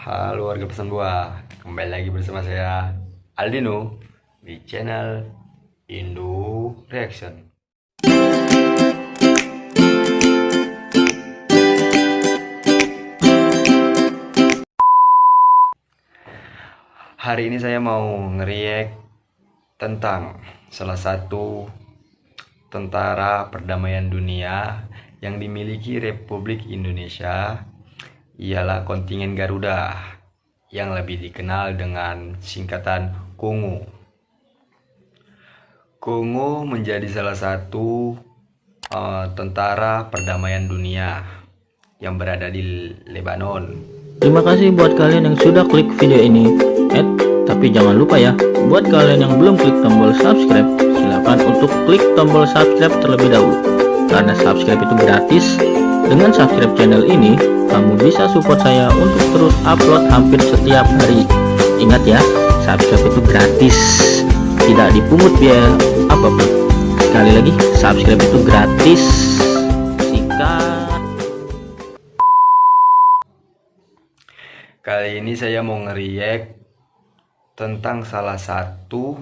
Halo warga pesan buah, kembali lagi bersama saya Aldino di channel Indo Reaction. Hari ini saya mau nge-react tentang salah satu tentara perdamaian dunia yang dimiliki Republik Indonesia, ialah kontingen Garuda yang lebih dikenal dengan singkatan Kongo. Kongo menjadi salah satu tentara perdamaian dunia yang berada di Lebanon. Terima kasih buat kalian yang sudah klik video ini. Tapi jangan lupa ya, buat kalian yang belum klik tombol subscribe, silakan untuk klik tombol subscribe terlebih dahulu. Karena subscribe itu gratis. Dengan subscribe channel ini, kamu bisa support saya untuk terus upload hampir setiap hari. Ingat ya, subscribe itu gratis, tidak dipungut biaya apapun. Sekali lagi, subscribe itu gratis. Sikat. Kali ini saya mau nge-react tentang salah satu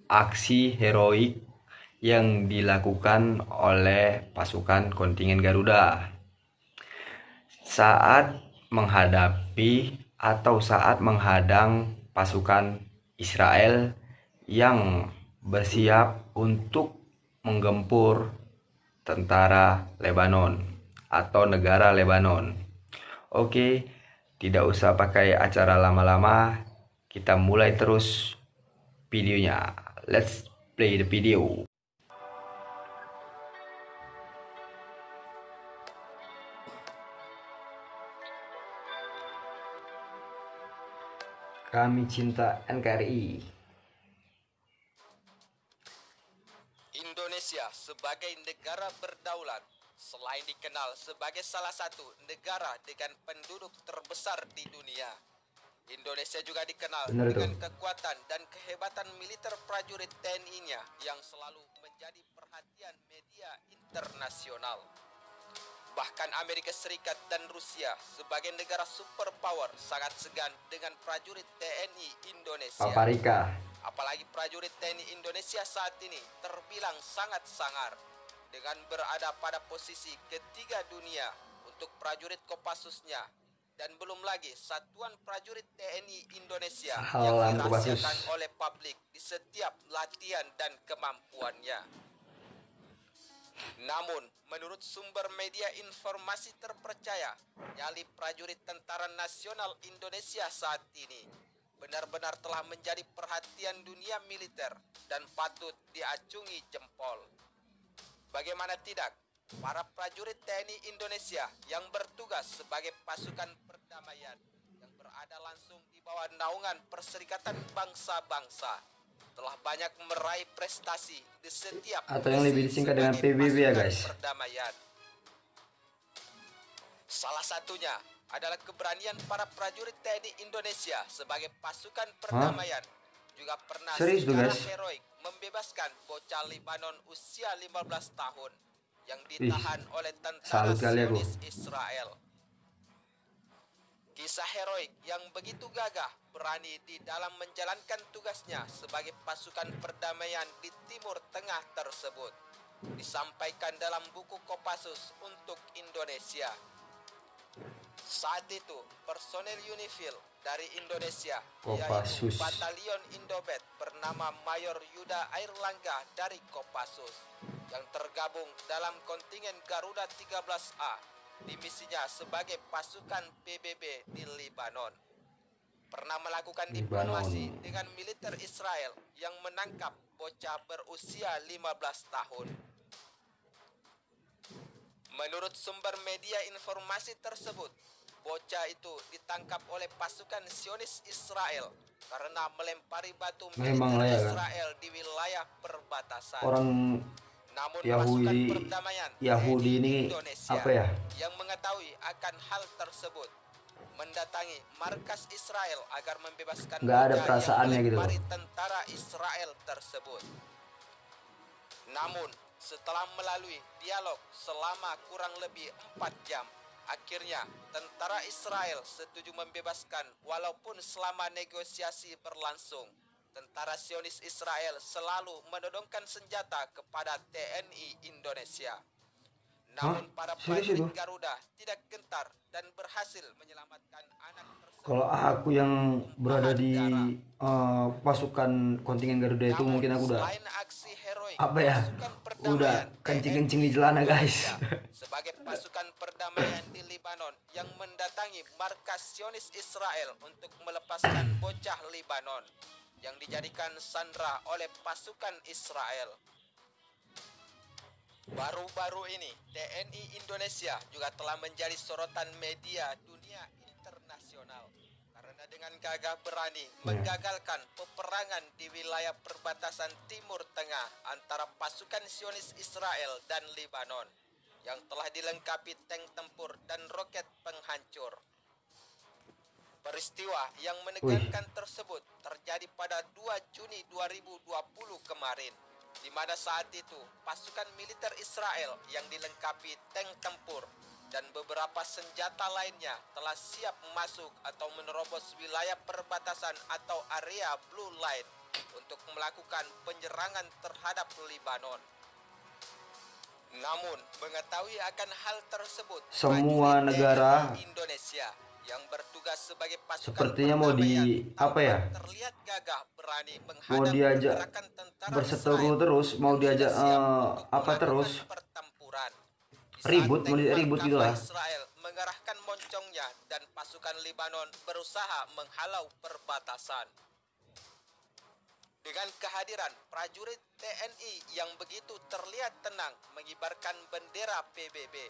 aksi heroik yang dilakukan oleh pasukan kontingen Garuda saat menghadapi atau saat menghadang pasukan Israel yang bersiap untuk menggempur tentara Lebanon atau negara Lebanon. Oke, tidak usah pakai acara lama-lama, kita mulai terus videonya. Let's play the video. Kami cinta NKRI. Indonesia sebagai negara berdaulat, selain dikenal sebagai salah satu negara dengan penduduk terbesar di dunia, Indonesia juga dikenal dengan kekuatan dan kehebatan militer prajurit TNI-nya yang selalu menjadi perhatian media internasional. Bahkan Amerika Serikat dan Rusia sebagai negara superpower sangat segan dengan prajurit TNI Indonesia. Paprika. Apalagi prajurit TNI Indonesia saat ini terbilang sangat sangar dengan berada pada posisi ketiga dunia untuk prajurit Kopassusnya, dan belum lagi satuan prajurit TNI Indonesia yang dirahasiakan oleh publik di setiap latihan dan kemampuannya. Namun, menurut sumber media informasi terpercaya, nyali prajurit Tentara Nasional Indonesia saat ini benar-benar telah menjadi perhatian dunia militer dan patut diacungi jempol. Bagaimana tidak, para prajurit TNI Indonesia yang bertugas sebagai pasukan perdamaian yang berada langsung di bawah naungan Perserikatan Bangsa-Bangsa telah banyak meraih prestasi di setiap atau yang lebih disingkat dengan PBB ya guys. Perdamaian. Salah satunya adalah keberanian para prajurit TNI Indonesia sebagai pasukan perdamaian. Juga pernah secara heroik membebaskan bocah Lebanon usia 15 tahun yang ditahan oleh tentara Zionis Israel. Kisah heroik yang begitu gagah berani di dalam menjalankan tugasnya sebagai pasukan perdamaian di Timur Tengah tersebut disampaikan dalam buku Kopassus untuk Indonesia. Saat itu, personel Unifil dari Indonesia, yaitu Batalion Indobet bernama Mayor Yuda Airlangga dari Kopassus, yang tergabung dalam kontingen Garuda 13A di misinya sebagai pasukan PBB di Lebanon, pernah melakukan diplomasi dengan militer Israel yang menangkap bocah berusia 15 tahun. Menurut sumber media informasi tersebut, bocah itu ditangkap oleh pasukan Zionis Israel karena melempari batu militer Israel di wilayah perbatasan. Namun pasukan perdamaian Yahudi ini Indonesia apa ya? yang mengetahui akan hal tersebut mendatangi markas Israel agar membebaskan bocah yang melempari tentara Israel tersebut. Namun setelah melalui dialog selama kurang lebih 4 jam, Akhirnya, tentara Israel setuju membebaskan walaupun selama negosiasi berlangsung, tentara Zionis Israel selalu menodongkan senjata kepada TNI Indonesia. Namun para Serius prajurit itu? Garuda tidak gentar dan berhasil menyelamatkan anak tersebut. Kalau aku yang berada di pasukan kontingen Garuda itu Namun, mungkin aku udah selain aksi heroik, apa ya? pasukan Udah perdamaian kencing-kencing di TNI celana guys. Indonesia sebagai pasukan perdamaian di Lebanon yang mendatangi markas Zionis Israel untuk melepaskan bocah Lebanon yang dijadikan sandera oleh pasukan Israel. Baru-baru ini, TNI Indonesia juga telah menjadi sorotan media dunia internasional karena dengan gagah berani menggagalkan peperangan di wilayah perbatasan Timur Tengah antara pasukan Zionis Israel dan Lebanon yang telah dilengkapi tank tempur dan roket penghancur. Peristiwa yang menegangkan tersebut terjadi pada 2 Juni 2020 kemarin, di mana saat itu pasukan militer Israel yang dilengkapi tank tempur dan beberapa senjata lainnya telah siap masuk atau menerobos wilayah perbatasan atau area Blue Line untuk melakukan penyerangan terhadap Lebanon. Namun, mengetahui akan hal tersebut, Semua prajurit negara TNI Indonesia yang bertugas sebagai pasukan sepertinya mau di perdamaian apa ya? tampak terlihat gagah berani Mau menghadang diajak pergerakan tentara berseteru Israel terus, mau yang diajak sudah siap untuk apa melakukan terus? pertempuran. Di saat Ribut, mau tank diajak ribut Merkava gitu lah. Israel mengerahkan moncongnya dan pasukan Lebanon berusaha menghalau perbatasan. Dengan kehadiran prajurit TNI yang begitu terlihat tenang mengibarkan bendera PBB.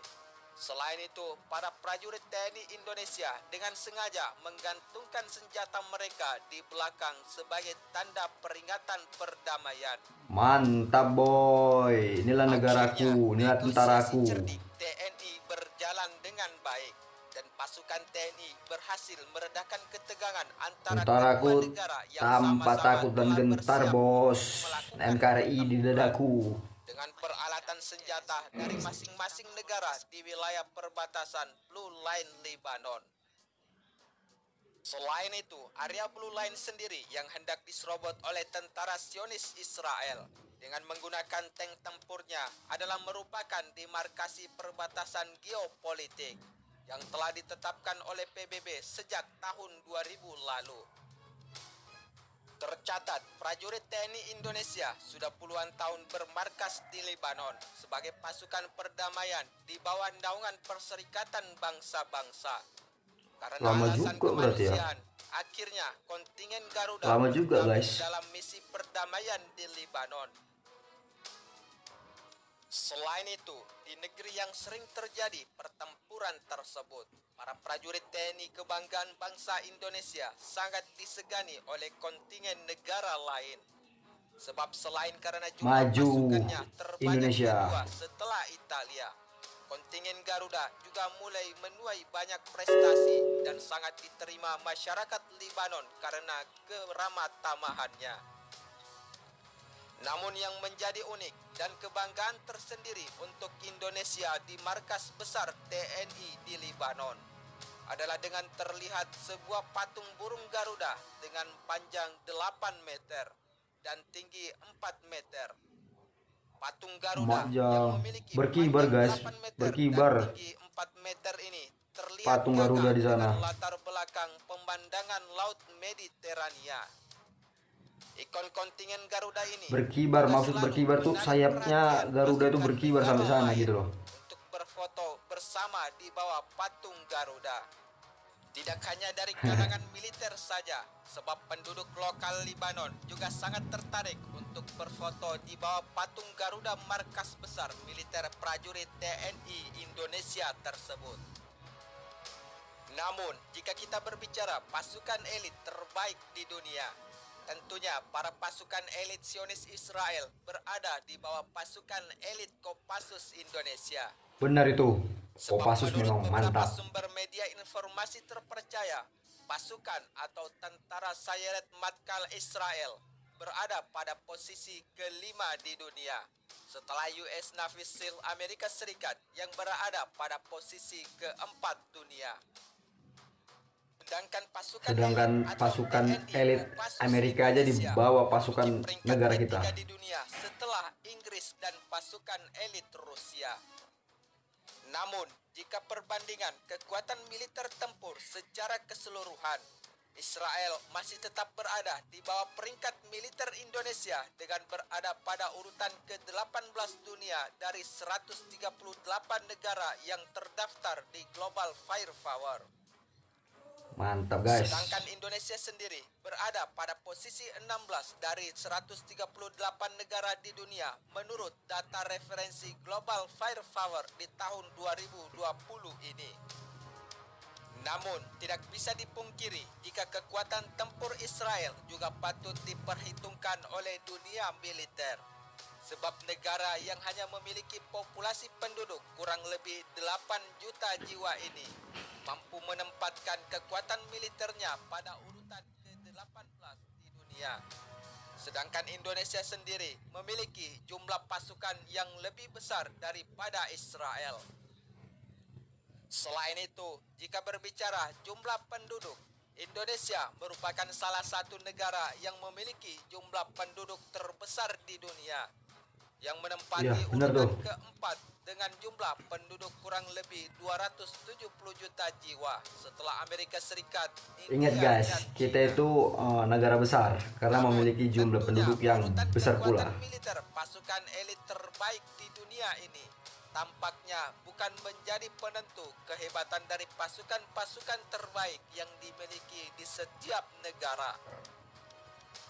Selain itu, para prajurit TNI Indonesia dengan sengaja menggantungkan senjata mereka di belakang sebagai tanda peringatan perdamaian. Mantap boy, inilah negaraku, inilah negosiasi tentaraku. cerdik TNI berjalan dengan baik dan pasukan TNI berhasil meredakan ketegangan antara Tentaraku kedua negara yang tanpa sama-sama takut dan telah gentar bersiap bos. melakukan NKRI di pertempuran dadaku. dengan peralatan senjata dari masing-masing negara di wilayah perbatasan Blue Line Lebanon. Selain itu, area Blue Line sendiri yang hendak diserobot oleh tentara Zionis Israel dengan menggunakan tank tempurnya adalah merupakan demarkasi perbatasan geopolitik yang telah ditetapkan oleh PBB sejak tahun 2000 lalu. Tercatat, prajurit TNI Indonesia sudah puluhan tahun bermarkas di Lebanon sebagai pasukan perdamaian di bawah naungan Perserikatan Bangsa-Bangsa. Karena Lama alasan juga berarti ya. kemanusiaan, akhirnya kontingen Garuda Lama juga, bergabung guys. dalam misi perdamaian di Lebanon. Selain itu, di negeri yang sering terjadi pertempuran tersebut, para prajurit TNI kebanggaan bangsa Indonesia sangat disegani oleh kontingen negara lain. Sebab selain karena jumlah Maju pasukannya terbanyak Indonesia. kedua setelah Italia, kontingen Garuda juga mulai menuai banyak prestasi dan sangat diterima masyarakat Lebanon karena keramah tamahannya. Namun yang menjadi unik dan kebanggaan tersendiri untuk Indonesia di markas besar TNI di Lebanon adalah dengan terlihat sebuah patung burung Garuda dengan panjang 8 meter dan tinggi 4 meter. Patung Garuda Majang. yang memiliki Berkibar, panjang guys. 8 meter Berkibar. dan tinggi 4 meter ini terlihat Patung Garuda gagah di sana. dengan latar belakang pemandangan Laut Mediterania. Ikon kontingen Garuda ini Berkibar, juga maksud selalu berkibar tuh menarik sayapnya perhatian Garuda itu pasukan berkibar sampai negara sana lain gitu loh. untuk berfoto bersama di bawah patung Garuda. Tidak hanya dari kalangan militer saja, sebab penduduk lokal Lebanon juga sangat tertarik untuk berfoto di bawah patung Garuda markas besar militer prajurit TNI Indonesia tersebut. Namun, jika kita berbicara pasukan elit terbaik di dunia, tentunya para pasukan elit Zionis Israel berada di bawah pasukan elit Kopassus Indonesia. Benar itu. Sebab Kopassus menurut memang beberapa mantap. sumber media informasi terpercaya, pasukan atau tentara Sayeret Matkal Israel berada pada posisi kelima di dunia setelah US Navy SEAL Amerika Serikat yang berada pada posisi keempat dunia. Sedangkan pasukan elit Amerika aja di bawah pasukan negara kita. Di dunia setelah Inggris dan pasukan elit Rusia. Namun, jika perbandingan kekuatan militer tempur secara keseluruhan, Israel masih tetap berada di bawah peringkat militer Indonesia dengan berada pada urutan ke-18 dunia dari 138 negara yang terdaftar di Global Firepower. Mantap guys. Sedangkan Indonesia sendiri berada pada posisi 16 dari 138 negara di dunia menurut data referensi Global Firepower di tahun 2020 ini. Namun, tidak bisa dipungkiri jika kekuatan tempur Israel juga patut diperhitungkan oleh dunia militer. Sebab negara yang hanya memiliki populasi penduduk kurang lebih 8 juta jiwa ini mampu menempatkan kekuatan militernya pada urutan ke-18 di dunia. Sedangkan Indonesia sendiri memiliki jumlah pasukan yang lebih besar daripada Israel. Selain itu, jika berbicara jumlah penduduk, Indonesia merupakan salah satu negara yang memiliki jumlah penduduk terbesar di dunia, yang menempati urutan keempat dengan jumlah penduduk kurang lebih 270 juta jiwa setelah Amerika Serikat. Ingat guys, kita itu negara besar karena memiliki jumlah penduduk yang besar pula. Militer pasukan elit terbaik di dunia ini tampaknya bukan menjadi penentu kehebatan dari pasukan-pasukan terbaik yang dimiliki di setiap negara.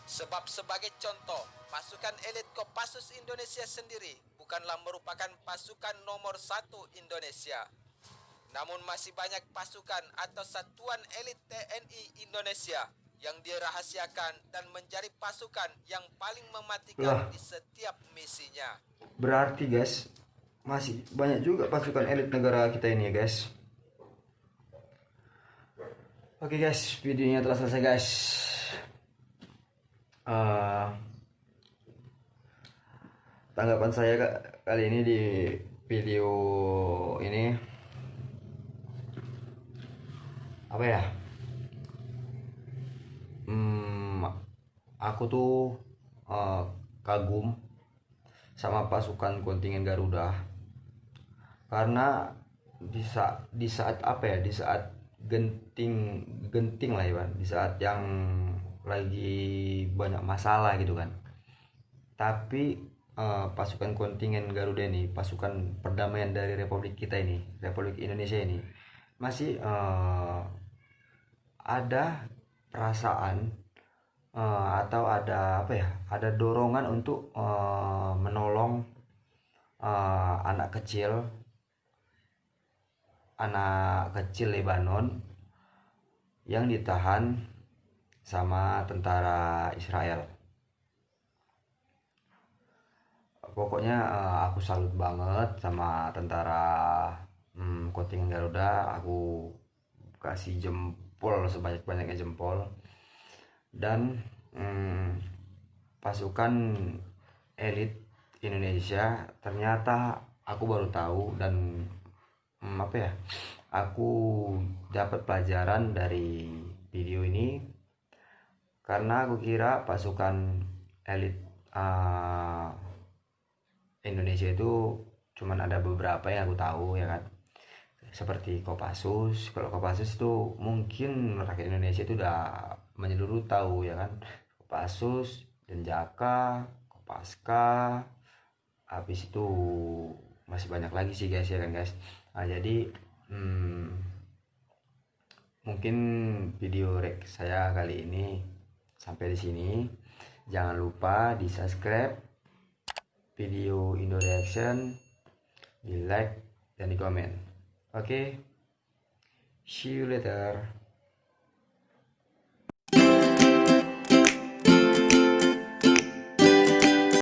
Sebab sebagai contoh, pasukan elit Kopassus Indonesia sendiri bukanlah merupakan pasukan nomor 1 Indonesia. Namun masih banyak pasukan atau satuan elit TNI Indonesia yang dirahasiakan dan menjadi pasukan yang paling mematikan di setiap misinya. Berarti guys, masih banyak juga pasukan elit negara kita ini ya guys. Oke guys, videonya telah selesai guys. Tanggapan saya kali ini di video ini apa ya, aku tuh kagum sama pasukan kontingen Garuda karena di saat apa ya, di saat genting lah ya, di saat yang lagi banyak masalah gitu kan, tapi pasukan kontingen Garuda ini, pasukan perdamaian dari Republik kita ini, Republik Indonesia ini, masih ada perasaan atau ada apa ya, ada dorongan untuk menolong anak kecil Lebanon yang ditahan sama tentara Israel. Pokoknya aku salut banget sama tentara kontingen Garuda. Aku kasih jempol sebanyak-banyaknya jempol. Dan pasukan elit Indonesia ternyata aku baru tahu, dan apa ya, aku dapat pelajaran dari video ini. Karena aku kira pasukan elit Indonesia itu cuman ada beberapa yang aku tahu ya kan, seperti Kopassus. Kalau Kopassus itu mungkin rakyat Indonesia itu udah menyeluruh tahu ya kan, Kopassus, Denjaka, Kopaska, habis itu masih banyak lagi sih guys ya kan guys. Nah, jadi mungkin video saya kali ini sampai di sini. Jangan lupa di subscribe video Indo Reaction, di like dan di komen. Oke, see you later.